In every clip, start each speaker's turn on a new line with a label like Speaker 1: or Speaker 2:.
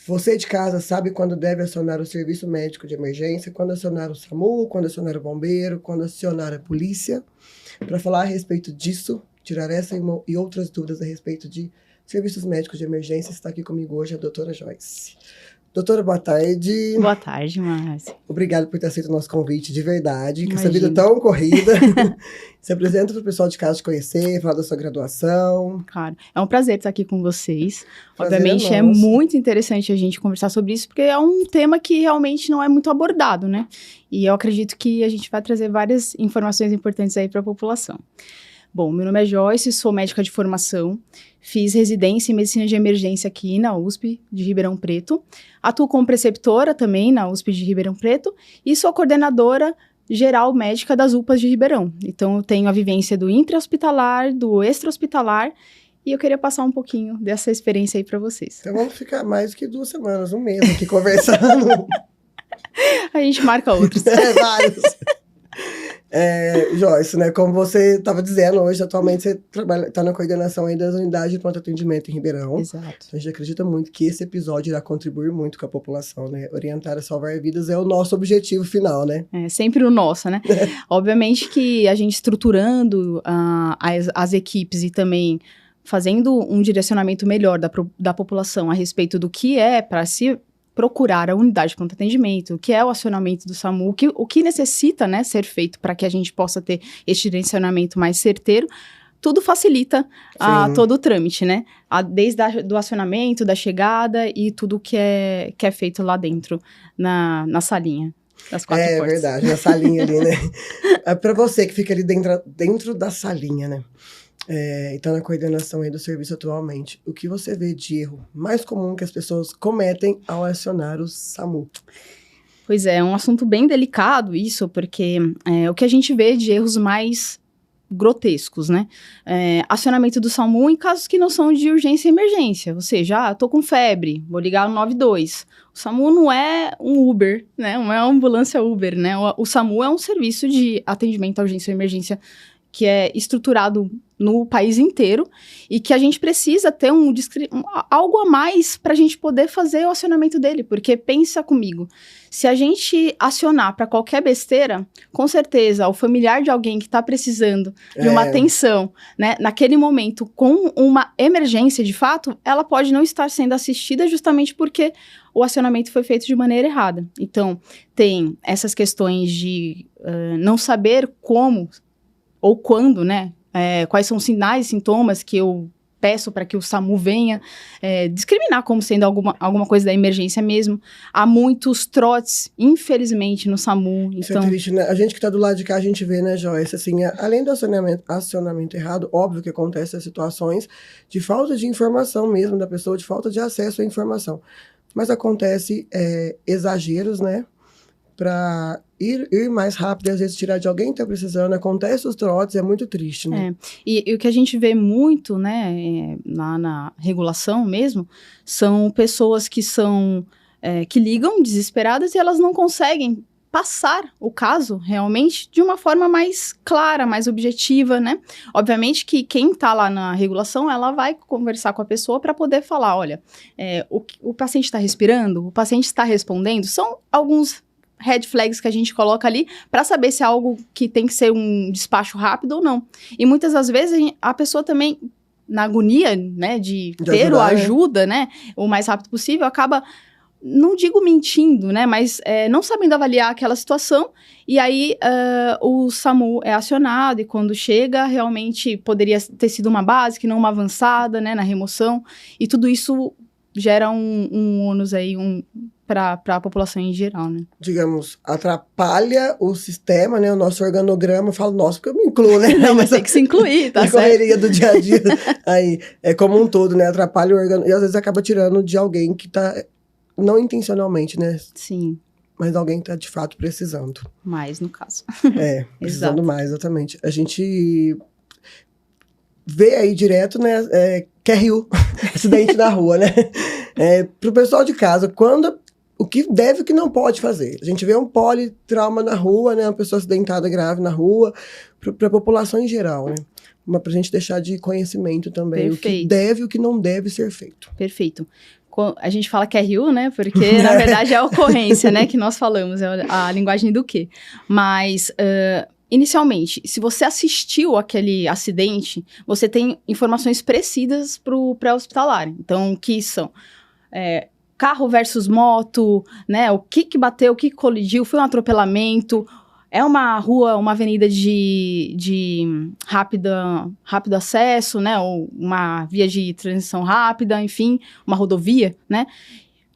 Speaker 1: Você de casa sabe quando deve acionar o serviço médico de emergência, quando acionar o SAMU, quando acionar o bombeiro, quando acionar a polícia. Para falar a respeito disso, tirar essa e outras dúvidas a respeito de serviços médicos de emergência, está aqui comigo hoje a doutora Joyce. Doutora, boa tarde.
Speaker 2: Boa tarde, Márcia.
Speaker 1: Obrigado por ter aceito o nosso convite, de verdade. Com essa
Speaker 2: Imagina.
Speaker 1: vida tão corrida. Se apresenta para o pessoal de casa te conhecer, falar da sua graduação.
Speaker 2: Claro, é um prazer estar aqui com vocês.
Speaker 1: Prazer
Speaker 2: Obviamente
Speaker 1: é
Speaker 2: é
Speaker 1: nosso.
Speaker 2: muito interessante a gente conversar sobre isso, porque é um tema que realmente não é muito abordado, né? E eu acredito que a gente vai trazer várias informações importantes aí para a população. Bom, meu nome é Joyce, sou médica de formação, fiz residência em medicina de emergência aqui na USP de Ribeirão Preto, atuo como preceptora também na USP de Ribeirão Preto e sou coordenadora geral médica das UPAs de Ribeirão. Então, eu tenho a vivência do intra-hospitalar, do extra-hospitalar e eu queria passar um pouquinho dessa experiência aí para vocês.
Speaker 1: Então vamos ficar mais do que 2 semanas, um mês aqui conversando.
Speaker 2: A gente marca outros.
Speaker 1: Vários. Joyce, né, como você estava dizendo hoje, atualmente você está na coordenação aí das unidades de pronto atendimento em Ribeirão.
Speaker 2: Exato.
Speaker 1: A gente acredita muito que esse episódio irá contribuir muito com a população, né? Orientar a salvar vidas é o nosso objetivo final, né?
Speaker 2: É sempre o nosso, né? Obviamente que a gente estruturando as equipes e também fazendo um direcionamento melhor da população a respeito do que é para se procurar a unidade de pronto atendimento, o que é o acionamento do SAMU, o que necessita, né, ser feito para que a gente possa ter este direcionamento mais certeiro, tudo facilita todo o trâmite, né? Desde do acionamento, da chegada e tudo que é feito lá dentro, na salinha das 4 portas.
Speaker 1: É verdade, na salinha ali, né? Para você que fica ali dentro da salinha, né? Então, na coordenação aí do serviço atualmente, o que você vê de erro mais comum que as pessoas cometem ao acionar o SAMU?
Speaker 2: Pois é um assunto bem delicado isso, porque o que a gente vê de erros mais grotescos, né? Acionamento do SAMU em casos que não são de urgência e emergência, ou seja, tô com febre, vou ligar o 92. O SAMU não é um Uber, né? Não é uma ambulância Uber, né? O SAMU é um serviço de atendimento à urgência e emergência que é estruturado no país inteiro e que a gente precisa ter algo a mais para a gente poder fazer o acionamento dele, porque pensa comigo, se a gente acionar para qualquer besteira, com certeza o familiar de alguém que está precisando de uma atenção, né, naquele momento com uma emergência de fato, ela pode não estar sendo assistida justamente porque o acionamento foi feito de maneira errada. Então, tem essas questões de não saber como ou quando, né, quais são os sinais e sintomas que eu peço para que o SAMU venha, discriminar como sendo alguma coisa da emergência mesmo. Há muitos trotes, infelizmente, no SAMU.
Speaker 1: Isso
Speaker 2: então...
Speaker 1: é triste, né? A gente que tá do lado de cá, a gente vê, né, Joyce, assim, além do acionamento errado, óbvio que acontecem situações de falta de informação mesmo da pessoa, de falta de acesso à informação. Mas acontece exageros, né, para ir mais rápido e às vezes tirar de alguém que tá precisando, acontece os trotes, é muito triste, né?
Speaker 2: E o que a gente vê muito, né, lá na regulação mesmo, são pessoas que que ligam desesperadas e elas não conseguem passar o caso realmente de uma forma mais clara, mais objetiva, né? Obviamente que quem tá lá na regulação, ela vai conversar com a pessoa para poder falar, olha, o paciente está respirando, o paciente está respondendo, são alguns red flags que a gente coloca ali para saber se é algo que tem que ser um despacho rápido ou não. E muitas das vezes a pessoa também, na agonia, né, de ter ajudar, ajuda, né, o mais rápido possível, acaba, não digo mentindo, né, mas não sabendo avaliar aquela situação, e aí o SAMU é acionado, e quando chega, realmente poderia ter sido uma básica e não uma avançada, né, na remoção, e tudo isso gera um ônus aí, para a população em geral, né?
Speaker 1: Digamos, atrapalha o sistema, né? O nosso organograma, eu falo, nossa, porque eu me incluo, né?
Speaker 2: Não, mas tem que se incluir, tá certo?
Speaker 1: A correria do dia a dia, aí, como um todo, né? Atrapalha o organograma, e às vezes acaba tirando de alguém que tá, não intencionalmente, né?
Speaker 2: Sim.
Speaker 1: Mas alguém que tá, de fato, precisando.
Speaker 2: Mais, no caso.
Speaker 1: Precisando mais, exatamente. A gente vê aí direto, né? QRU, acidente na rua, né? Pro pessoal de casa, o que deve e o que não pode fazer. A gente vê um politrauma na rua, né? Uma pessoa acidentada grave na rua, para a população em geral, né? Mas para a gente deixar de conhecimento também. Perfeito. O que deve e o que não deve ser feito.
Speaker 2: Perfeito. A gente fala que é RU, né? Porque, na verdade, é a ocorrência, né? Que nós falamos, é a linguagem do quê. Mas, inicialmente, se você assistiu aquele acidente, você tem informações precisas para o pré-hospitalar. Então, o que são? Carro versus moto, né? O que bateu, o que colidiu, foi um atropelamento, é uma rua, uma avenida de rápido acesso, né? Ou uma via de transição rápida, enfim, uma rodovia, né?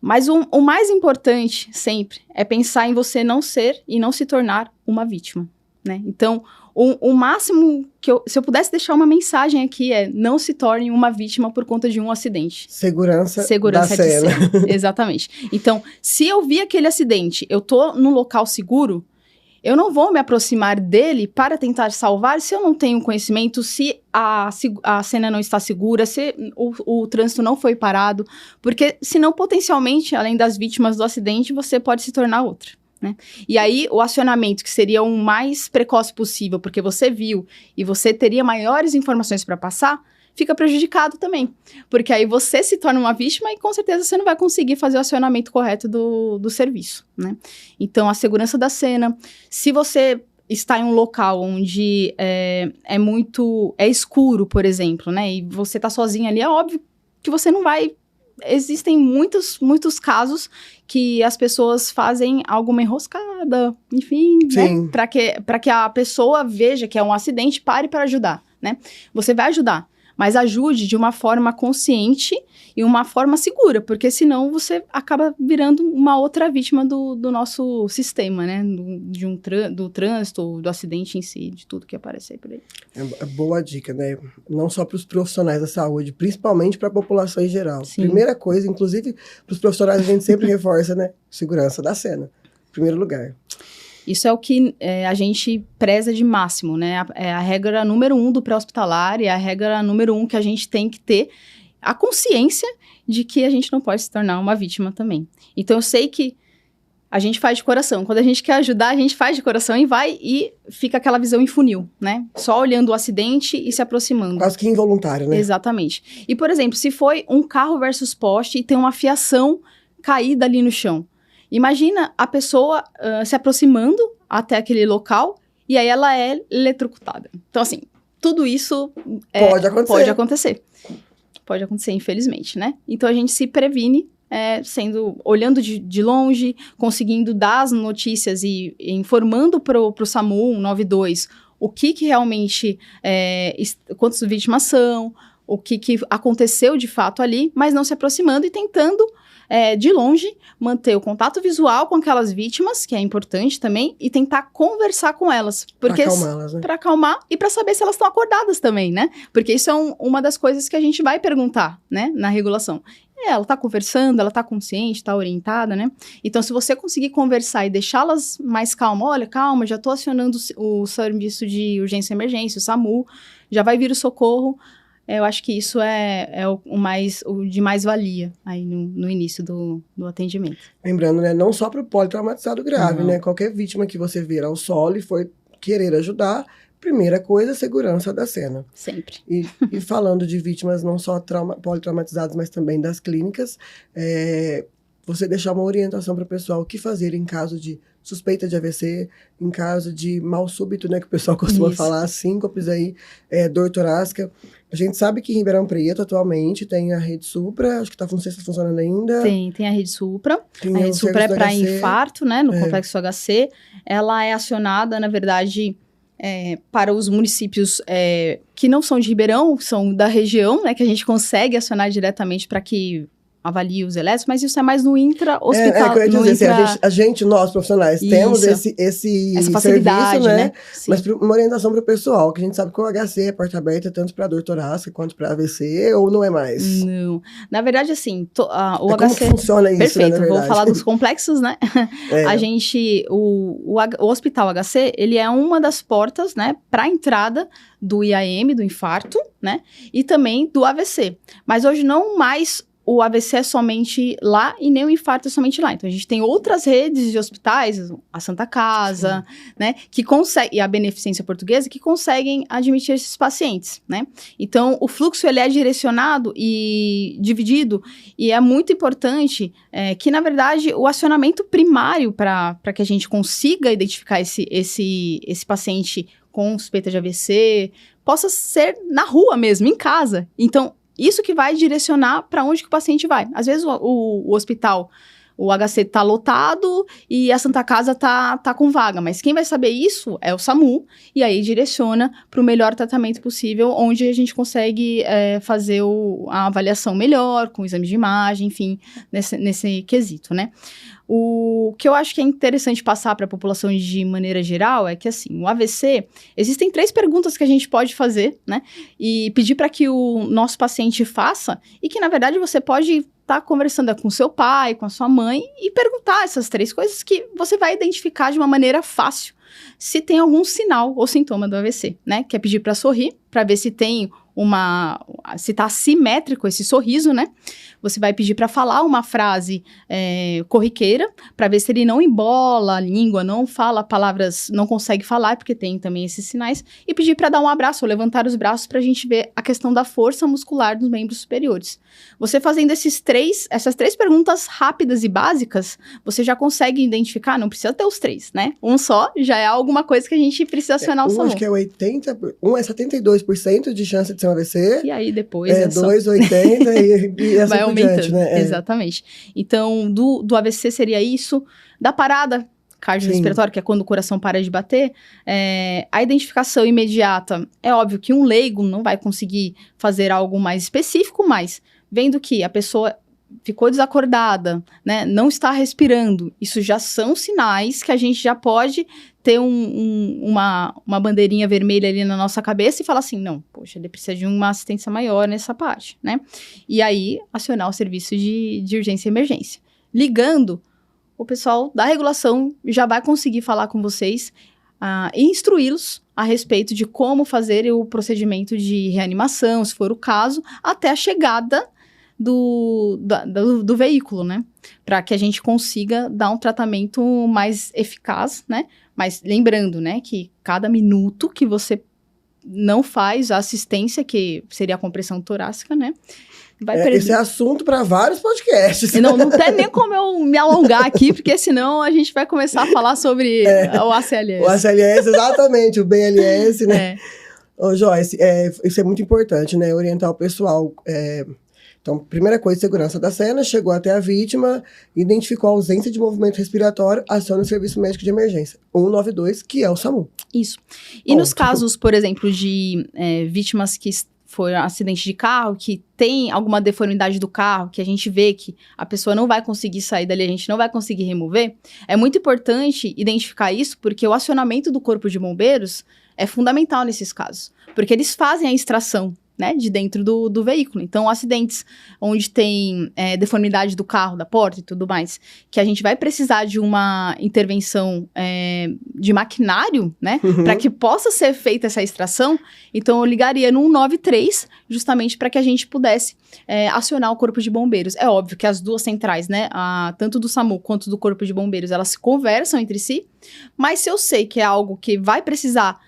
Speaker 2: Mas o mais importante, sempre, é pensar em você não ser e não se tornar uma vítima, né? Então, o máximo que se eu pudesse deixar uma mensagem aqui não se torne uma vítima por conta de um acidente.
Speaker 1: Segurança
Speaker 2: da
Speaker 1: cena.
Speaker 2: Exatamente. Então, se eu vi aquele acidente, eu tô num local seguro, eu não vou me aproximar dele para tentar salvar se eu não tenho conhecimento, se a cena não está segura, se o trânsito não foi parado, porque senão, potencialmente, além das vítimas do acidente, você pode se tornar outra, né? E aí, o acionamento, que seria o mais precoce possível, porque você viu e você teria maiores informações para passar, fica prejudicado também. Porque aí você se torna uma vítima e, com certeza, você não vai conseguir fazer o acionamento correto do serviço, né? Então, a segurança da cena. Se você está em um local onde é escuro, por exemplo, né? E você está sozinho ali, é óbvio que você não vai... Existem muitos casos que as pessoas fazem alguma enroscada, enfim, né? Para que a pessoa veja que é um acidente, pare para ajudar, né? Você vai ajudar, mas ajude de uma forma consciente e uma forma segura, porque senão você acaba virando uma outra vítima do nosso sistema, né? Do trânsito, do acidente em si, de tudo que aparecer por aí.
Speaker 1: É boa dica, né? Não só para os profissionais da saúde, principalmente para a população em geral.
Speaker 2: Sim.
Speaker 1: Primeira coisa, inclusive, para os profissionais a gente sempre reforça, né? Segurança da cena, em primeiro lugar.
Speaker 2: Isso é o que a gente preza de máximo, né? É a regra número 1 do pré-hospitalar e a regra número 1 que a gente tem que ter a consciência de que a gente não pode se tornar uma vítima também. Então, eu sei que a gente faz de coração. Quando a gente quer ajudar, a gente faz de coração e vai e fica aquela visão em funil, né? Só olhando o acidente e se aproximando.
Speaker 1: Quase que involuntário, né?
Speaker 2: Exatamente. E, por exemplo, se foi um carro versus poste e tem uma fiação caída ali no chão. Imagina a pessoa se aproximando até aquele local e aí ela é eletrocutada. Então, assim, tudo isso pode acontecer. Pode acontecer, infelizmente, né? Então, a gente se previne olhando de longe, conseguindo dar as notícias e informando pro SAMU 192 o que realmente, quantas vítimas são, o que aconteceu de fato ali, mas não se aproximando e tentando de longe, manter o contato visual com aquelas vítimas, que é importante também, e tentar conversar com elas.
Speaker 1: Para acalmá-las, né?
Speaker 2: Para acalmar e para saber se elas estão acordadas também, né? Porque isso é uma das coisas que a gente vai perguntar, né, na regulação. Ela tá conversando, ela tá consciente, tá orientada, né? Então, se você conseguir conversar e deixá-las mais calmas, olha, calma, já tô acionando o serviço de urgência e emergência, o SAMU, já vai vir o socorro. Eu acho que isso é o de mais valia aí no início do atendimento.
Speaker 1: Lembrando, né, não só para o politraumatizado grave, né? Qualquer vítima que você vir ao solo e for querer ajudar, primeira coisa, segurança da cena.
Speaker 2: Sempre.
Speaker 1: E falando de vítimas não só politraumatizadas, mas também das clínicas, você deixar uma orientação para o pessoal o que fazer em caso de suspeita de AVC, em caso de mal súbito, né, que o pessoal costuma falar, síncopes aí, dor torácica. A gente sabe que em Ribeirão Preto, atualmente, tem a Rede Supra, acho que não sei se está funcionando ainda.
Speaker 2: Tem a Rede Supra. A Rede Supra é para infarto, né, no complexo HC. Ela é acionada, na verdade, para os municípios que não são de Ribeirão, são da região, né, que a gente consegue acionar diretamente para que avalie os elétricos, mas isso é mais no intra-hospital.
Speaker 1: A gente, nós profissionais, temos essa
Speaker 2: facilidade,
Speaker 1: serviço, né?
Speaker 2: Sim.
Speaker 1: Mas uma orientação para o pessoal, que a gente sabe que o HC é porta aberta tanto para dor torácica quanto para AVC, ou não é mais?
Speaker 2: Não. Na verdade, assim, o
Speaker 1: como
Speaker 2: HC...
Speaker 1: que funciona isso,
Speaker 2: Perfeito,
Speaker 1: né,
Speaker 2: vou falar dos complexos, né? A gente, o hospital HC, ele é uma das portas, né, para a entrada do IAM, do infarto, né? E também do AVC. Mas hoje não mais o AVC é somente lá e nem o infarto é somente lá. Então, a gente tem outras redes de hospitais, a Santa Casa, né, que consegue, e a Beneficência Portuguesa, que conseguem admitir esses pacientes, né. Então, o fluxo, ele é direcionado e dividido, e é muito importante que, na verdade, o acionamento primário para que a gente consiga identificar esse paciente com suspeita de AVC, possa ser na rua mesmo, em casa. Então, isso que vai direcionar para onde que o paciente vai. Às vezes o hospital, o HC está lotado e a Santa Casa tá com vaga, mas quem vai saber isso é o SAMU, e aí direciona para o melhor tratamento possível, onde a gente consegue fazer a avaliação melhor, com exame de imagem, enfim, nesse quesito, né? O que eu acho que é interessante passar para a população de maneira geral é que, assim, o AVC, existem 3 perguntas que a gente pode fazer, né? E pedir para que o nosso paciente faça, e que, na verdade, você pode estar conversando com seu pai, com a sua mãe, e perguntar essas 3 coisas que você vai identificar de uma maneira fácil se tem algum sinal ou sintoma do AVC, né? Que é pedir para sorrir, para ver se tem se tá assimétrico esse sorriso, né? Você vai pedir para falar uma frase corriqueira, para ver se ele não embola a língua, não fala palavras, não consegue falar, porque tem também esses sinais, e pedir para dar um abraço ou levantar os braços para a gente ver a questão da força muscular dos membros superiores. Você fazendo essas três perguntas rápidas e básicas, você já consegue identificar, não precisa ter os 3, né? Um só já é alguma coisa que a gente precisa acionar o SAMU.
Speaker 1: Acho que é 72% de chance de ser um AVC.
Speaker 2: E aí depois
Speaker 1: 2, 80 e assim
Speaker 2: vai
Speaker 1: por
Speaker 2: aumentando,
Speaker 1: diante, né?
Speaker 2: Exatamente. Então, do AVC seria isso. Da parada cardiorrespiratória, que é quando o coração para de bater, a identificação imediata, é óbvio que um leigo não vai conseguir fazer algo mais específico, mas vendo que a pessoa ficou desacordada, né, não está respirando, isso já são sinais que a gente já pode ter uma bandeirinha vermelha ali na nossa cabeça e falar assim, não, poxa, ele precisa de uma assistência maior nessa parte, né? E aí, acionar o serviço de urgência e emergência. Ligando, o pessoal da regulação já vai conseguir falar com vocês e instruí-los a respeito de como fazer o procedimento de reanimação, se for o caso, até a chegada do veículo, né? Para que a gente consiga dar um tratamento mais eficaz, né? Mas lembrando, né, que cada minuto que você não faz a assistência, que seria a compressão torácica, né? Vai perder.
Speaker 1: Esse é assunto para vários podcasts.
Speaker 2: Não tem nem como eu me alongar aqui, porque senão a gente vai começar a falar sobre o ACLS.
Speaker 1: O ACLS, exatamente, o BLS, né? Ô, Joyce, isso é muito importante, né? Orientar o pessoal. Então, primeira coisa, segurança da cena, chegou até a vítima, identificou a ausência de movimento respiratório, aciona o serviço médico de emergência, 192, que é o SAMU.
Speaker 2: Isso. E nos casos, por exemplo, de vítimas que foi um acidente de carro, que tem alguma deformidade do carro, que a gente vê que a pessoa não vai conseguir sair dali, a gente não vai conseguir remover, é muito importante identificar isso, porque o acionamento do Corpo de Bombeiros é fundamental nesses casos, porque eles fazem a extração, né, de dentro do veículo. Então, acidentes onde tem deformidade do carro, da porta e tudo mais, que a gente vai precisar de uma intervenção de maquinário, né, para que possa ser feita essa extração, então eu ligaria no 193, justamente para que a gente pudesse acionar o Corpo de Bombeiros. É óbvio que as duas centrais, né, tanto do SAMU quanto do Corpo de Bombeiros, elas se conversam entre si, mas se eu sei que é algo que vai precisar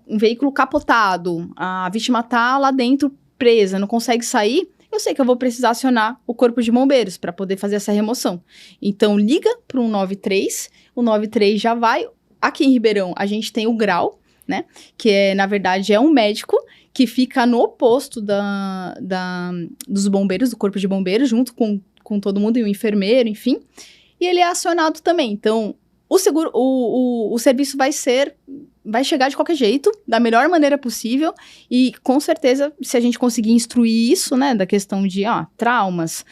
Speaker 2: um veículo capotado, a vítima tá lá dentro presa, não consegue sair, eu sei que eu vou precisar acionar o Corpo de Bombeiros para poder fazer essa remoção. Então, liga para o 193, o 93 já vai. Aqui em Ribeirão, a gente tem o GRAU, né, que na verdade, é um médico que fica no oposto dos bombeiros, do Corpo de Bombeiros, junto com todo mundo, e o enfermeiro, enfim, e ele é acionado também. Então, o serviço vai chegar de qualquer jeito, da melhor maneira possível, e com certeza, se a gente conseguir instruir isso, né, da questão de traumas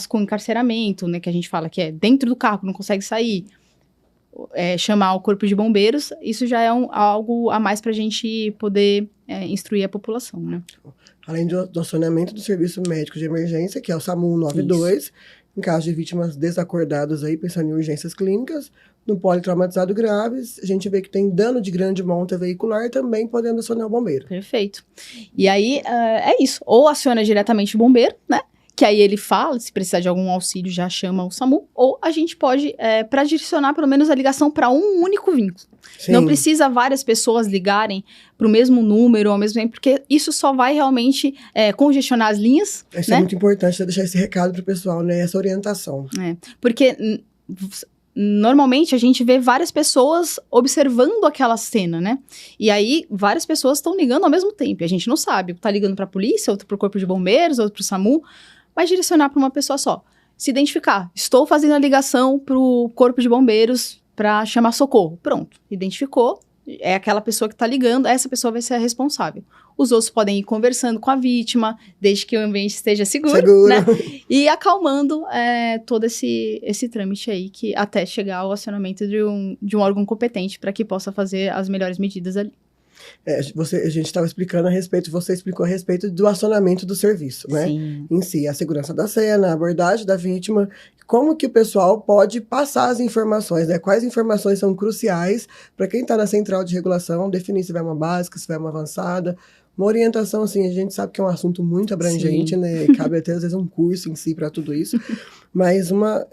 Speaker 2: com encarceramento, né, que a gente fala que é dentro do carro, não consegue sair, chamar o Corpo de Bombeiros, isso já é algo a mais para a gente poder instruir a população, né.
Speaker 1: Além do acionamento do serviço médico de emergência, que é o SAMU 192, isso. Em caso de vítimas desacordadas aí, pensando em urgências clínicas, no politraumatizado graves, a gente vê que tem dano de grande monta veicular, também podendo acionar o bombeiro.
Speaker 2: Perfeito. E aí, é isso. Ou aciona diretamente o bombeiro, né? que aí ele fala, se precisar de algum auxílio, já chama o SAMU, ou a gente pode, para direcionar pelo menos a ligação para um único vínculo. Sim. Não precisa várias pessoas ligarem para o mesmo número ao mesmo tempo, porque isso só vai realmente congestionar as linhas.
Speaker 1: Isso é muito importante, deixar esse recado para o pessoal, né? Essa orientação.
Speaker 2: Porque normalmente a gente vê várias pessoas observando aquela cena, né? E aí várias pessoas estão ligando ao mesmo tempo. E a gente não sabe, tá ligando para a polícia, outro para o corpo de bombeiros, outro para o SAMU. Vai direcionar para uma pessoa só. Se identificar. Estou fazendo a ligação para o corpo de bombeiros para chamar socorro. Pronto, identificou. É aquela pessoa que está ligando, essa pessoa vai ser a responsável. Os outros podem ir conversando com a vítima, desde que o ambiente esteja seguro. Né? E acalmando todo esse trâmite aí, que até chegar ao acionamento de um órgão competente para que possa fazer as melhores medidas ali.
Speaker 1: A gente estava explicando você explicou a respeito do acionamento do serviço, né?
Speaker 2: Sim.
Speaker 1: Em si, a segurança da cena, a abordagem da vítima, como que o pessoal pode passar as informações, né? Quais informações são cruciais para quem está na central de regulação, definir se vai uma básica, se vai uma avançada. Uma orientação, assim, a gente sabe que é um assunto muito abrangente, Sim. né? Cabe até, às vezes, um curso em si para tudo isso. Mas uma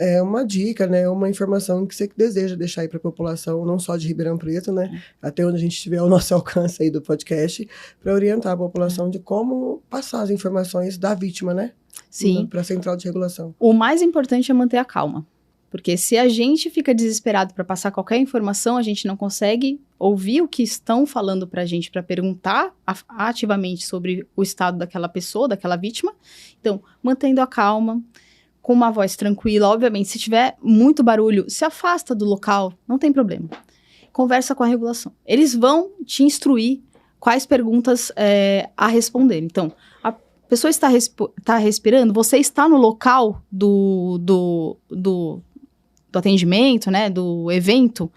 Speaker 1: dica, né? Uma informação que você deseja deixar aí para a população, não só de Ribeirão Preto, né? Até onde a gente tiver ao nosso alcance aí do podcast, para orientar a população de como passar as informações da vítima, né?
Speaker 2: Sim.
Speaker 1: Para a central de regulação.
Speaker 2: O mais importante é manter a calma. Porque se a gente fica desesperado para passar qualquer informação, a gente não consegue ouvir o que estão falando para a gente, para perguntar ativamente sobre o estado daquela pessoa, daquela vítima. Então, mantendo a calma, com uma voz tranquila. Obviamente, se tiver muito barulho, se afasta do local, não tem problema. Conversa com a regulação. Eles vão te instruir quais perguntas a responder. Então, a pessoa está respirando, você está no local do atendimento, né, do evento,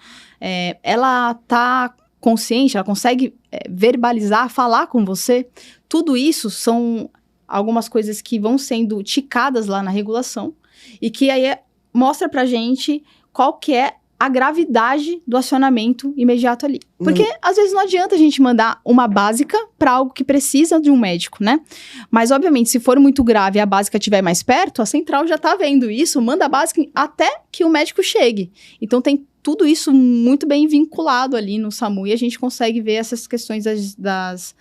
Speaker 2: ela está consciente, ela consegue verbalizar, falar com você. Tudo isso são algumas coisas que vão sendo ticadas lá na regulação e que aí mostra pra gente qual que é a gravidade do acionamento imediato ali. Porque, às vezes, não adianta a gente mandar uma básica para algo que precisa de um médico, né? Mas, obviamente, se for muito grave e a básica estiver mais perto, a central já tá vendo isso, manda a básica até que o médico chegue. Então, tem tudo isso muito bem vinculado ali no SAMU e a gente consegue ver essas questões das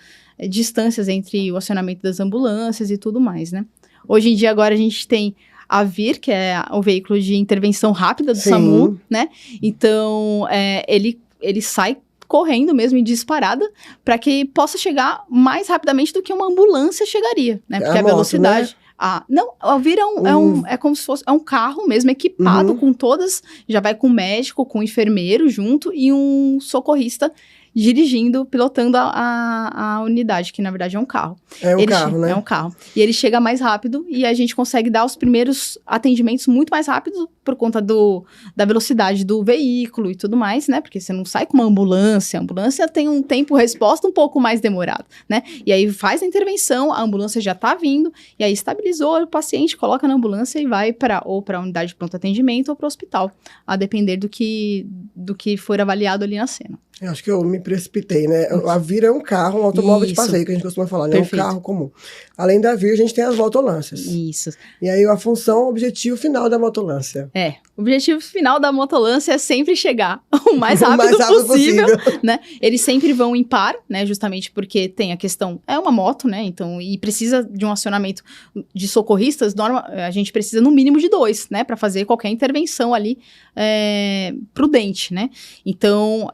Speaker 2: distâncias entre o acionamento das ambulâncias e tudo mais, né? Hoje em dia, agora, a gente tem a VIR, que é o veículo de intervenção rápida do Sim. SAMU, né? Então, ele sai correndo mesmo em disparada para que possa chegar mais rapidamente do que uma ambulância chegaria, né? Porque a velocidade... Né? Não, a VIR é como se fosse um carro mesmo equipado com todas... Já vai com médico, com enfermeiro junto e um socorrista dirigindo, pilotando a unidade, que na verdade é um carro.
Speaker 1: Carro, né?
Speaker 2: É um carro. E ele chega mais rápido e a gente consegue dar os primeiros atendimentos muito mais rápido por conta da velocidade do veículo e tudo mais, né? Porque você não sai com uma ambulância. A ambulância tem um tempo-resposta um pouco mais demorado, né? E aí faz a intervenção, a ambulância já tá vindo, e aí estabilizou o paciente, coloca na ambulância e vai para a unidade de pronto atendimento ou para o hospital, a depender do que for avaliado ali na cena.
Speaker 1: Eu acho que eu me precipitei, né? A VIR é um carro, um automóvel de passeio, que a gente costuma falar, né? Perfeito. É um carro comum. Além da VIR, a gente tem as motolâncias.
Speaker 2: Isso.
Speaker 1: E aí, a função, o objetivo final da motolância.
Speaker 2: O objetivo final da motolância é sempre chegar o mais rápido possível, né? Eles sempre vão em par, né? Justamente porque tem a questão, é uma moto, né? Então, e precisa de um acionamento de socorristas, a gente precisa no mínimo de 2, né? Para fazer qualquer intervenção ali prudente, né? Então,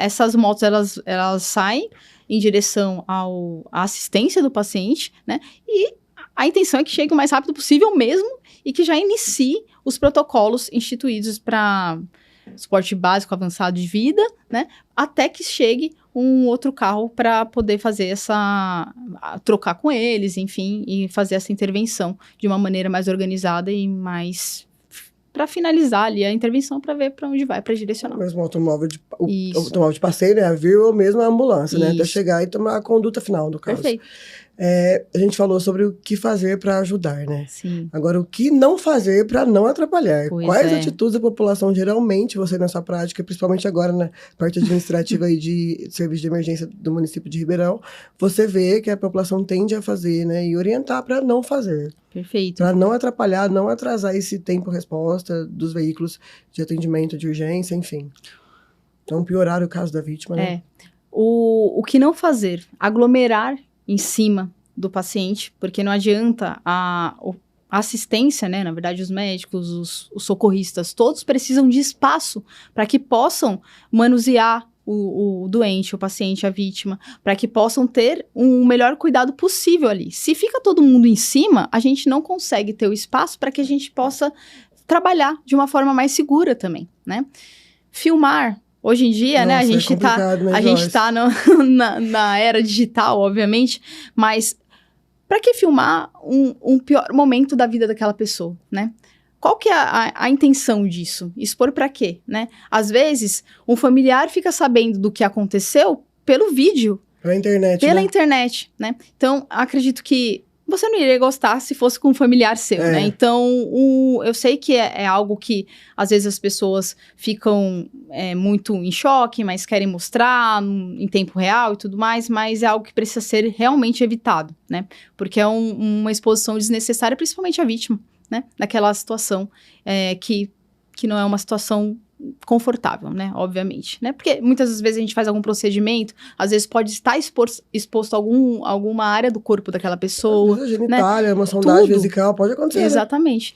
Speaker 2: essas motos, elas saem em direção à assistência do paciente, né? E a intenção é que chegue o mais rápido possível mesmo e que já inicie os protocolos instituídos para suporte básico avançado de vida, né? Até que chegue um outro carro para poder fazer trocar com eles, enfim, e fazer essa intervenção de uma maneira mais organizada e mais... para finalizar ali a intervenção, para ver para onde vai, para direcionar.
Speaker 1: Mesmo o automóvel de passeio, né? A VIR ou mesmo a ambulância, né? Até chegar e tomar a conduta final, no caso.
Speaker 2: Perfeito.
Speaker 1: A gente falou sobre o que fazer para ajudar, né?
Speaker 2: Sim.
Speaker 1: Agora, o que não fazer para não atrapalhar?
Speaker 2: Pois
Speaker 1: Quais
Speaker 2: é.
Speaker 1: atitudes a população geralmente, você na sua prática, principalmente agora na parte administrativa aí de serviço de emergência do município de Ribeirão, você vê que a população tende a fazer, né? E orientar para não fazer.
Speaker 2: Perfeito.
Speaker 1: Para não atrapalhar, não atrasar esse tempo-resposta dos veículos de atendimento de urgência, enfim. Então, piorar o caso da vítima, né?
Speaker 2: O que não fazer? Aglomerar em cima do paciente, porque não adianta a assistência, né? Na verdade, os médicos, os socorristas, todos precisam de espaço para que possam manusear o doente, o paciente, a vítima, para que possam ter um melhor cuidado possível ali. Se fica todo mundo em cima, a gente não consegue ter o espaço para que a gente possa trabalhar de uma forma mais segura também, né? Filmar. Hoje em dia, né, a gente tá na era digital, obviamente, mas para que filmar um pior momento da vida daquela pessoa, né? Qual que é a intenção disso? Expor para quê, né? Às vezes, um familiar fica sabendo do que aconteceu pelo vídeo. Pela internet, né? Então, acredito que você não iria gostar se fosse com um familiar seu, né? Então, eu sei que é algo que, às vezes, as pessoas ficam muito em choque, mas querem mostrar em tempo real e tudo mais, mas é algo que precisa ser realmente evitado, né? Porque é uma exposição desnecessária, principalmente à vítima, né? Naquela situação que não é uma situação confortável, né? Obviamente, né? Porque muitas vezes a gente faz algum procedimento, às vezes pode estar exposto a alguma área do corpo daquela pessoa.
Speaker 1: A genitália, né? Uma sondagem vesical, pode acontecer.
Speaker 2: Exatamente.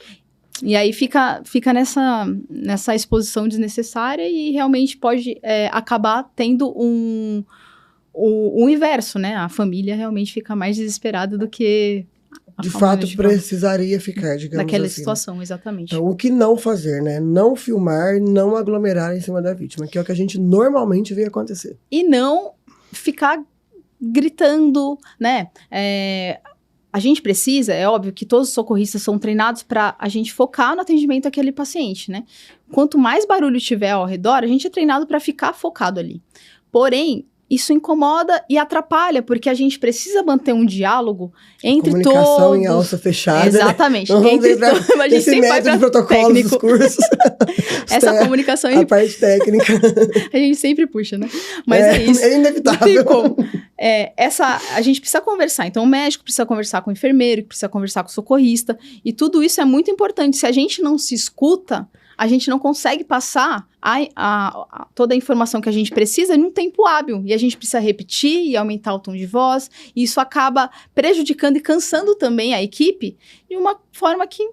Speaker 2: Né? E aí fica nessa exposição desnecessária e realmente pode acabar tendo o inverso, né? A família realmente fica mais desesperada do que...
Speaker 1: De fato, precisaria ficar, digamos
Speaker 2: naquela
Speaker 1: assim.
Speaker 2: situação, exatamente.
Speaker 1: Então, o que não fazer, né? Não filmar, não aglomerar em cima da vítima, que é o que a gente normalmente vê acontecer.
Speaker 2: E não ficar gritando, né? A gente precisa, é óbvio que todos os socorristas são treinados para a gente focar no atendimento daquele paciente, né? Quanto mais barulho tiver ao redor, a gente é treinado para ficar focado ali. Porém, isso incomoda e atrapalha, porque a gente precisa manter um diálogo entre todos.
Speaker 1: Comunicação em alça fechada.
Speaker 2: Exatamente.
Speaker 1: Né? A gente sempre vai para protocolos dos cursos.
Speaker 2: Essa comunicação...
Speaker 1: A parte técnica.
Speaker 2: A gente sempre puxa, né? Mas é isso.
Speaker 1: É inevitável.
Speaker 2: Não tem como. A gente precisa conversar. Então, o médico precisa conversar com o enfermeiro, precisa conversar com o socorrista. E tudo isso é muito importante. Se a gente não se escuta, a gente não consegue passar toda a informação que a gente precisa em um tempo hábil. E a gente precisa repetir e aumentar o tom de voz. E isso acaba prejudicando e cansando também a equipe de uma forma que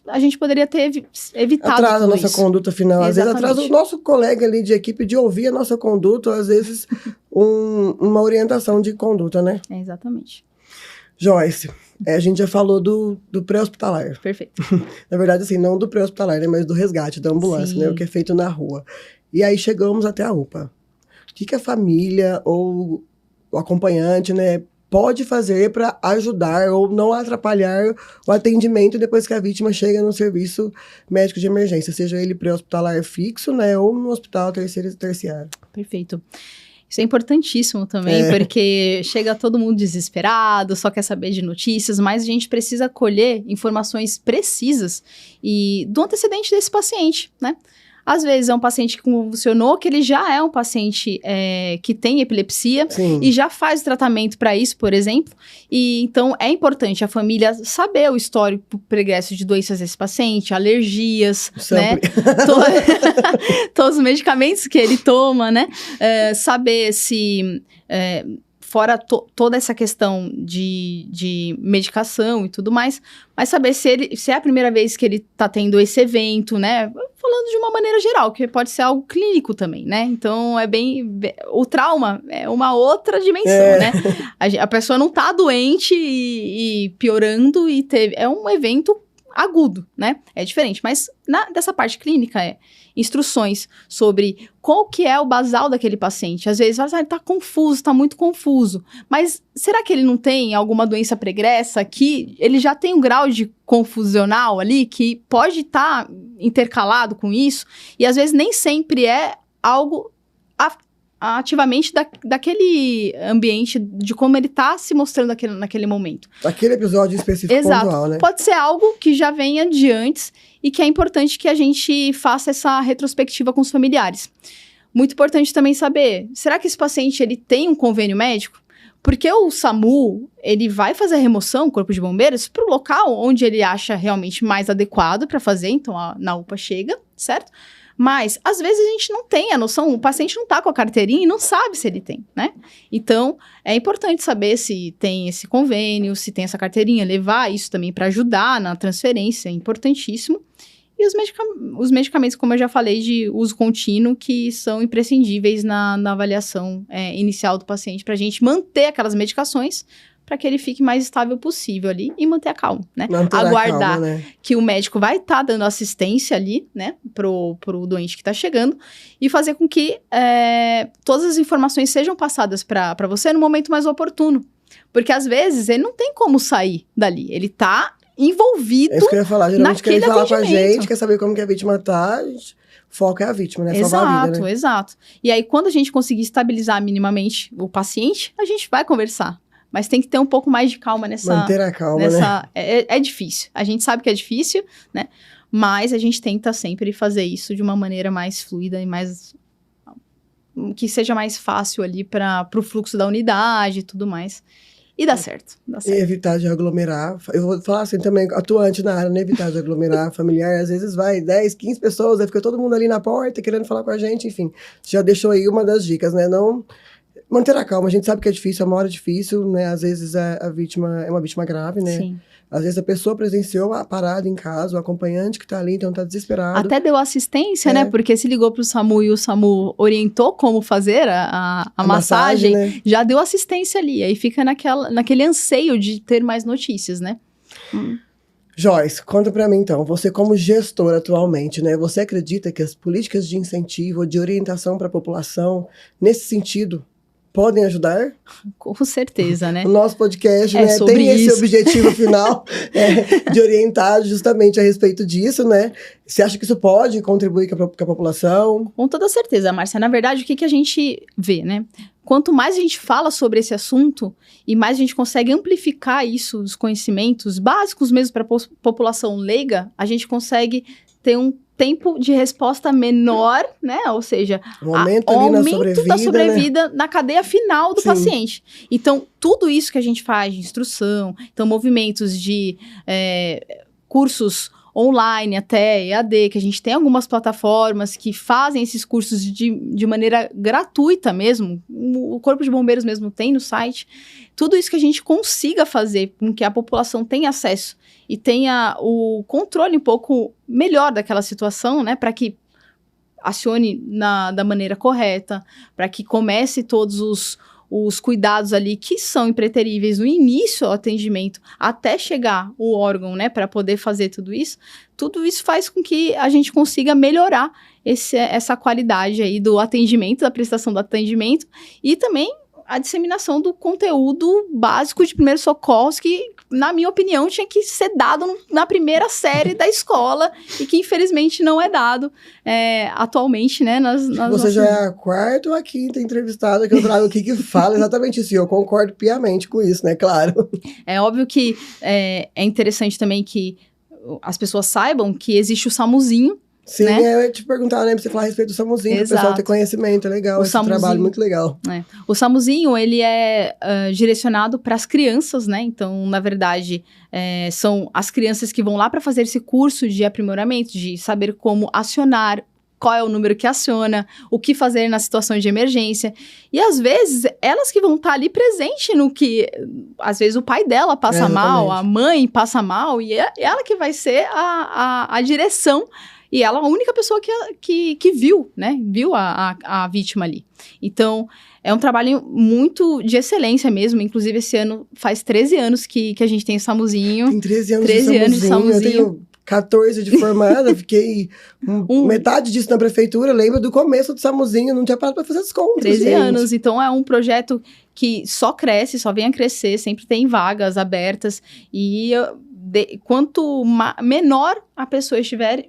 Speaker 2: a gente poderia ter evitado.
Speaker 1: Atrasa a nossa
Speaker 2: isso.
Speaker 1: conduta final. Às vezes atrasa o nosso colega ali de equipe de ouvir a nossa conduta, às vezes uma orientação de conduta, né?
Speaker 2: Exatamente.
Speaker 1: Joyce, a gente já falou do pré-hospitalar.
Speaker 2: Perfeito.
Speaker 1: Na verdade, assim, não do pré-hospitalar, né, mas do resgate, da ambulância, né, o que é feito na rua. E aí chegamos até a UPA. O que a família ou o acompanhante, né, pode fazer para ajudar ou não atrapalhar o atendimento depois que a vítima chega no serviço médico de emergência, seja ele pré-hospitalar fixo, né, ou no hospital terciário?
Speaker 2: Perfeito. Isso é importantíssimo também, porque chega todo mundo desesperado, só quer saber de notícias, mas a gente precisa colher informações precisas do antecedente desse paciente, né? Às vezes é um paciente que convulsionou, que ele já é um paciente que tem epilepsia. Sim. E já faz o tratamento para isso, por exemplo. E então é importante a família saber o histórico pregresso de doenças desse paciente, alergias, né? Todos os medicamentos que ele toma, né? Saber se... fora toda essa questão de medicação e tudo mais, mas saber se é a primeira vez que ele tá tendo esse evento, né? Falando de uma maneira geral, que pode ser algo clínico também, né? Então, o trauma é uma outra dimensão, né? A pessoa não tá doente e piorando é um evento agudo, né? É diferente, mas dessa parte clínica instruções sobre qual que é o basal daquele paciente. Às vezes, ele tá confuso, tá muito confuso. Mas será que ele não tem alguma doença pregressa que ele já tem um grau de confusional ali que pode estar intercalado com isso? E às vezes nem sempre é algo ativamente daquele ambiente, de como ele tá se mostrando naquele momento.
Speaker 1: Aquele episódio específico pontual, né?
Speaker 2: Pode ser algo que já venha de antes e que é importante que a gente faça essa retrospectiva com os familiares. Muito importante também saber, será que esse paciente ele tem um convênio médico? Porque o SAMU, ele vai fazer a remoção, o Corpo de Bombeiros, para o local onde ele acha realmente mais adequado para fazer, então na UPA chega, certo? Mas, às vezes, a gente não tem a noção, o paciente não está com a carteirinha e não sabe se ele tem, né? Então, é importante saber se tem esse convênio, se tem essa carteirinha, levar isso também para ajudar na transferência, é importantíssimo. E os medicamentos, como eu já falei, de uso contínuo, que são imprescindíveis na avaliação inicial do paciente, para a gente manter aquelas medicações, para que ele fique mais estável possível ali e manter a calma, né? Aguardar
Speaker 1: calma, né?
Speaker 2: Que o médico vai estar dando assistência ali, né, pro doente que está chegando, e fazer com que todas as informações sejam passadas para você no momento mais oportuno. Porque, às vezes, ele não tem como sair dali. Ele está envolvido.
Speaker 1: É isso que eu ia falar. Geralmente quer falar com a gente,
Speaker 2: atendimento.
Speaker 1: quer saber como que a vítima tá. O foco é a vítima, né? Salvar a vida, né?
Speaker 2: Exato. E aí, quando a gente conseguir estabilizar minimamente o paciente, a gente vai conversar. Mas tem que ter um pouco mais de calma nessa...
Speaker 1: Manter a calma, né?
Speaker 2: É difícil. A gente sabe que é difícil, né? Mas a gente tenta sempre fazer isso de uma maneira mais fluida e mais... que seja mais fácil ali para o fluxo da unidade e tudo mais. E dá certo.
Speaker 1: E evitar de aglomerar. Eu vou falar assim também, atuante na área, né? Evitar de aglomerar familiar. Às vezes vai 10, 15 pessoas, aí fica todo mundo ali na porta querendo falar com a gente, enfim. Já deixou aí uma das dicas, né? Não... Manter a calma, a gente sabe que é difícil, é uma hora difícil, né? Às vezes a vítima é uma vítima grave, né?
Speaker 2: Sim.
Speaker 1: Às vezes a pessoa presenciou a parada em casa, o acompanhante que tá ali, então tá desesperado.
Speaker 2: Até deu assistência, né? Porque se ligou pro SAMU e o SAMU orientou como fazer a massagem, né? Já deu assistência ali. Aí fica naquele anseio de ter mais notícias, né?
Speaker 1: Joyce, conta pra mim então, você como gestora atualmente, né? Você acredita que as políticas de incentivo, de orientação para a população, nesse sentido, podem ajudar?
Speaker 2: Com certeza, né?
Speaker 1: O nosso podcast, né, tem esse objetivo final de orientar justamente a respeito disso, né? Você acha que isso pode contribuir com a população?
Speaker 2: Com toda certeza, Márcia. Na verdade, o que a gente vê, né? Quanto mais a gente fala sobre esse assunto e mais a gente consegue amplificar isso, os conhecimentos básicos mesmo para a população leiga, a gente consegue ter um tempo de resposta menor, né? Ou seja,
Speaker 1: um aumento
Speaker 2: da sobrevida, né? Na cadeia final do paciente. Então, tudo isso que a gente faz de instrução, então movimentos de cursos online até EAD, que a gente tem algumas plataformas que fazem esses cursos de maneira gratuita mesmo, o Corpo de Bombeiros mesmo tem no site, tudo isso que a gente consiga fazer com que a população tenha acesso e tenha o controle um pouco melhor daquela situação, né, para que acione da maneira correta, para que comece todos os cuidados ali que são impreteríveis no início do atendimento, até chegar o órgão, né, para poder fazer tudo isso faz com que a gente consiga melhorar essa qualidade aí do atendimento, da prestação do atendimento, e também a disseminação do conteúdo básico de primeiros socorros que, na minha opinião, tinha que ser dado na primeira série da escola e que, infelizmente, não é dado atualmente, né?
Speaker 1: Você já é a quarta ou a quinta entrevistada que eu trago aqui que fala exatamente isso, e eu concordo piamente com isso, né? Claro.
Speaker 2: É óbvio que é interessante também que as pessoas saibam que existe o SAMUzinho.
Speaker 1: Sim,
Speaker 2: né?
Speaker 1: Eu ia te perguntar, né, pra você falar a respeito do SAMUzinho, para o pessoal ter conhecimento, é legal, esse trabalho muito legal.
Speaker 2: O SAMUzinho, ele é direcionado para as crianças, né, então, na verdade, são as crianças que vão lá para fazer esse curso de aprimoramento, de saber como acionar, qual é o número que aciona, o que fazer na situação de emergência. E, às vezes, elas que vão estar ali presente no que... Às vezes, o pai dela passa mal, a mãe passa mal, e ela que vai ser a direção. E ela é a única pessoa que viu, né? Viu a vítima ali. Então, é um trabalho muito de excelência mesmo. Inclusive, esse ano faz 13 anos que a gente tem o SAMUzinho.
Speaker 1: Tem 13 anos de SAMUzinho. Eu tenho 14 de formada, fiquei metade disso na prefeitura. Lembro do começo do SAMUzinho, não tinha parado para fazer as contas.
Speaker 2: 13 anos, então é um projeto que só cresce, só vem a crescer, sempre tem vagas abertas. E quanto menor a pessoa estiver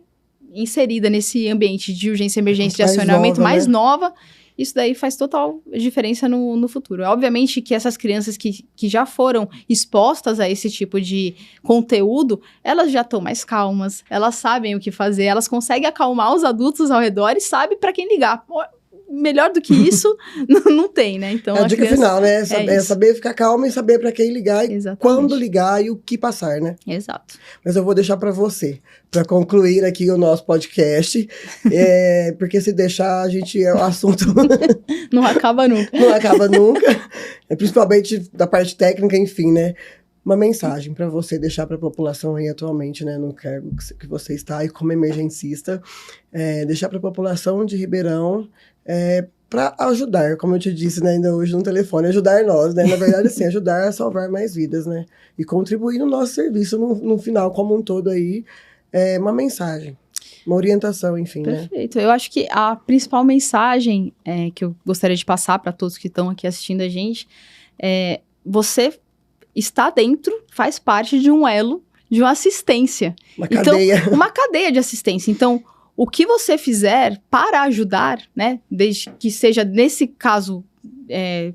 Speaker 2: inserida nesse ambiente de urgência, emergência, de acionamento, mais nova, isso daí faz total diferença no futuro. Obviamente que essas crianças que já foram expostas a esse tipo de conteúdo, elas já estão mais calmas, elas sabem o que fazer, elas conseguem acalmar os adultos ao redor e sabem para quem ligar. Melhor do que isso, não tem, né? Então,
Speaker 1: a dica final, né? É saber ficar calma e saber para quem ligar e quando ligar e o que passar, né?
Speaker 2: Exato.
Speaker 1: Mas eu vou deixar para você, para concluir aqui o nosso podcast, porque se deixar, o assunto...
Speaker 2: não acaba nunca.
Speaker 1: Não acaba nunca, principalmente da parte técnica, enfim, né? Uma mensagem para você deixar para a população aí atualmente, né, no cargo que você está aí como emergencista, deixar para a população de Ribeirão para ajudar, como eu te disse, né, ainda hoje no telefone, ajudar nós, né, na verdade, assim, ajudar a salvar mais vidas, né, e contribuir no nosso serviço no final como um todo aí, uma mensagem, uma orientação, enfim,
Speaker 2: Perfeito. Né? Eu acho que a principal mensagem que eu gostaria de passar para todos que estão aqui assistindo a gente você está dentro, faz parte de um elo de uma assistência.
Speaker 1: Uma cadeia.
Speaker 2: Uma cadeia de assistência. Então, o que você fizer para ajudar, né, desde que seja nesse caso,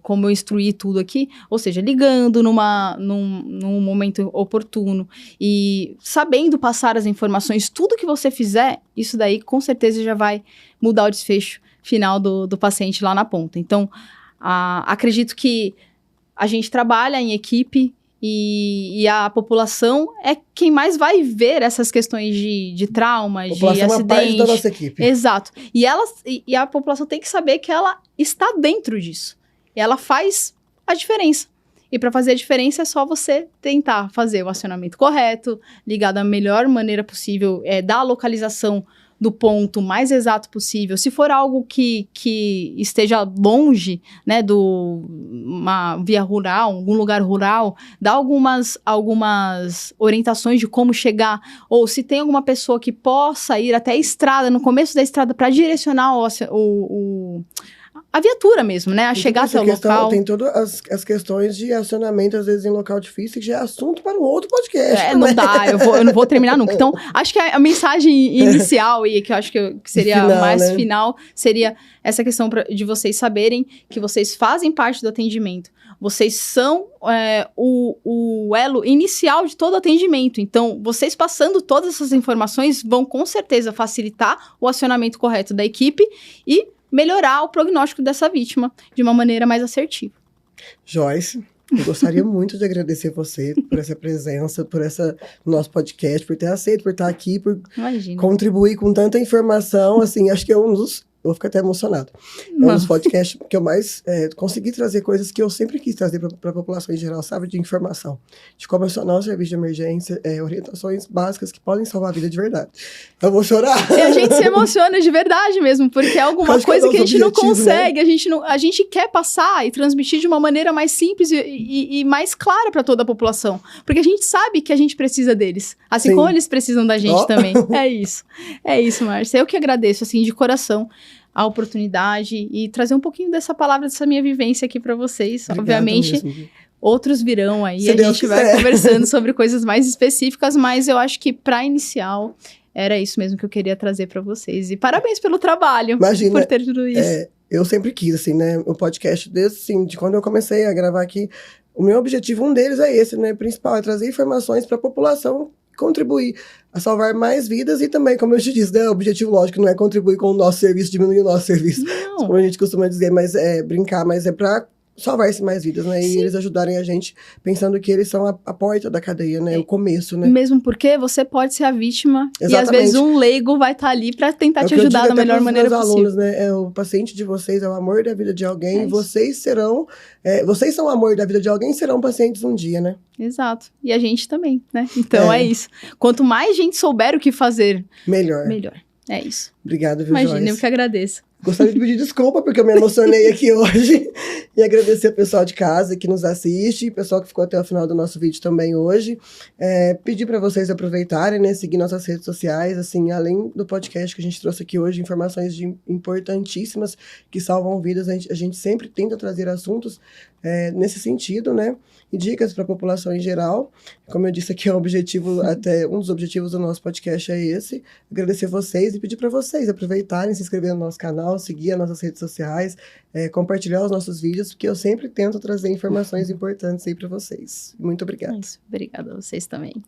Speaker 2: como eu instruí tudo aqui, ou seja, ligando num momento oportuno e sabendo passar as informações, tudo que você fizer, isso daí com certeza já vai mudar o desfecho final do paciente lá na ponta. Então, acredito que a gente trabalha em equipe e a população é quem mais vai ver essas questões de trauma, de acidente.
Speaker 1: A população é uma parte da nossa equipe.
Speaker 2: Exato. E a população tem que saber que ela está dentro disso. Ela faz a diferença. E para fazer a diferença é só você tentar fazer o acionamento correto, ligar da melhor maneira possível, dar a localização do ponto mais exato possível. Se for algo que esteja longe, né, uma via rural, algum lugar rural, dá algumas orientações de como chegar, ou se tem alguma pessoa que possa ir até a estrada, no começo da estrada, para direcionar a viatura mesmo, né? A chegar até o local.
Speaker 1: Tem todas as questões de acionamento, às vezes, em local difícil, que já é assunto para um outro podcast.
Speaker 2: Não dá, eu não vou terminar nunca. Então, acho que a mensagem inicial, e que eu acho que seria final, mais, né, final, seria essa questão de vocês saberem que vocês fazem parte do atendimento. Vocês são o elo inicial de todo atendimento. Então, vocês passando todas essas informações vão, com certeza, facilitar o acionamento correto da equipe e melhorar o prognóstico dessa vítima de uma maneira mais assertiva.
Speaker 1: Joyce, eu gostaria muito de agradecer você por essa presença, por nosso podcast, por ter aceito, por estar aqui, por contribuir com tanta informação, assim, acho que é eu vou ficar até emocionado. É um dos podcasts que eu mais consegui trazer coisas que eu sempre quis trazer para a população em geral, sabe? De informação. De como acionar o serviço de emergência, orientações básicas que podem salvar a vida de verdade. Eu vou chorar.
Speaker 2: E a gente se emociona de verdade mesmo, porque é alguma coisa que a gente não consegue, né? A gente quer passar e transmitir de uma maneira mais simples e mais clara para toda a população. Porque a gente sabe que a gente precisa deles, assim como eles precisam da gente também. É isso, Márcia. Eu que agradeço, assim, de coração, a oportunidade e trazer um pouquinho dessa palavra, dessa minha vivência aqui para vocês. Obrigado. Obviamente, mesmo. Outros virão aí, se a gente vai conversando sobre coisas mais específicas, mas eu acho que para inicial era isso mesmo que eu queria trazer para vocês. E parabéns pelo trabalho.
Speaker 1: Imagina,
Speaker 2: por ter tudo isso.
Speaker 1: Eu sempre quis, assim, né, o podcast desde, assim, de quando eu comecei a gravar aqui, o meu objetivo, um deles é esse, né, principal, é trazer informações para a população, contribuir a salvar mais vidas e também, como eu te disse, né, o objetivo lógico não é contribuir com o nosso serviço, diminuir o nosso serviço, como a gente costuma dizer, mas brincar, mas é para salvar-se mais vidas, né? Sim. E eles ajudarem a gente, pensando que eles são a porta da cadeia, né? O começo, né?
Speaker 2: Mesmo porque você pode ser a vítima. Exatamente. E às vezes um leigo vai estar ali para tentar te ajudar da melhor maneira possível.
Speaker 1: Alunos, né? O paciente de vocês é o amor da vida de alguém. E vocês são o amor da vida de alguém e serão pacientes um dia, né?
Speaker 2: Exato. E a gente também, né? Então é isso. Quanto mais gente souber o que fazer, melhor. É isso.
Speaker 1: Obrigado, viu,
Speaker 2: Imagina,
Speaker 1: Joyce?
Speaker 2: eu que agradeço.
Speaker 1: Gostaria de pedir desculpa, porque eu me emocionei aqui hoje. E agradecer ao pessoal de casa que nos assiste, pessoal que ficou até o final do nosso vídeo também hoje. Pedir para vocês aproveitarem, né? Seguir nossas redes sociais, assim, além do podcast que a gente trouxe aqui hoje, informações importantíssimas que salvam vidas. A gente sempre tenta trazer assuntos nesse sentido, né? E dicas para a população em geral. Como eu disse aqui, um dos objetivos do nosso podcast é esse. Agradecer vocês e pedir para vocês aproveitarem, se inscrever no nosso canal, canal, seguir as nossas redes sociais, compartilhar os nossos vídeos, porque eu sempre tento trazer informações importantes aí para vocês. Muito obrigada.
Speaker 2: Obrigada a vocês também.